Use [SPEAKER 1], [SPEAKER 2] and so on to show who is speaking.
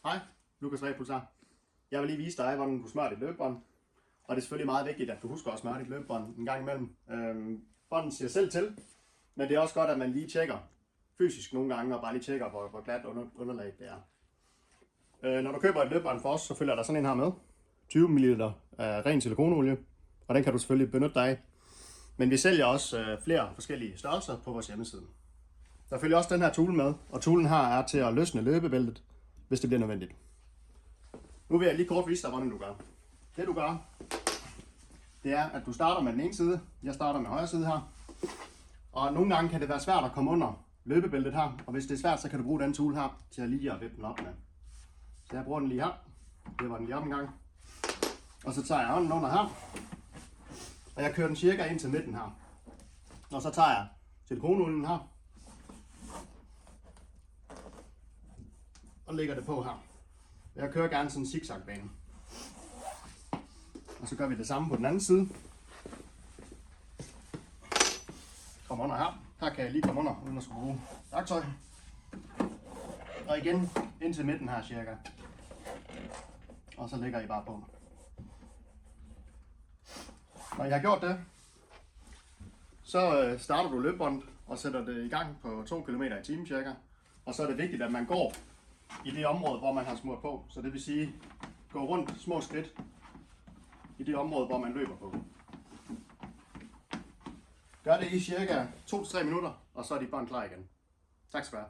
[SPEAKER 1] Hej, Lukas Repuls her. Jeg vil lige vise dig, hvordan du smører dit løbebånd. Og det er selvfølgelig meget vigtigt, at du husker at smøre dit løbebånd en gang imellem. Bånden siger selv til, men det er også godt, at man lige tjekker fysisk nogle gange, og bare lige tjekker, hvor glat underlag det er. Når du køber et løbebånd for os, så følger der sådan en her med. 20 ml af ren silikonolie, og den kan du selvfølgelig benytte dig af. Men vi sælger også flere forskellige størrelser på vores hjemmeside. Der følger også den her tool med, og toolen her er til at løsne løbebæltet, hvis det bliver nødvendigt. Nu vil jeg lige kort vise dig, hvordan du gør. Det du gør, det er, at du starter med den ene side. Jeg starter med højre side her. Og nogle gange kan det være svært at komme under løbebæltet her, og hvis det er svært, så kan du bruge den tool her til at lige at vippe den op med. Så jeg bruger den lige her. Det var den lige op en gang. Og så tager jeg hånden under her, og jeg kører den cirka ind til midten her. Og så tager jeg silikonolien her, og lægger det på her. Jeg kører gerne sådan en zigzag-bane. Og så gør vi det samme på den anden side. Kom under her. Her kan jeg lige komme under, uden at skulle bruge værktøj. Og igen ind til midten her cirka. Og så lægger I bare på. Når I har gjort det, så starter du løbebåndet og sætter det i gang på 2 km i timen cirka. Og så er det vigtigt, at man går i det område, hvor man har smurt på. Så det vil sige, gå rundt små skridt i det område, hvor man løber på. Gør det i cirka 2-3 minutter, og så er de bånd klar igen. Tak skal du have.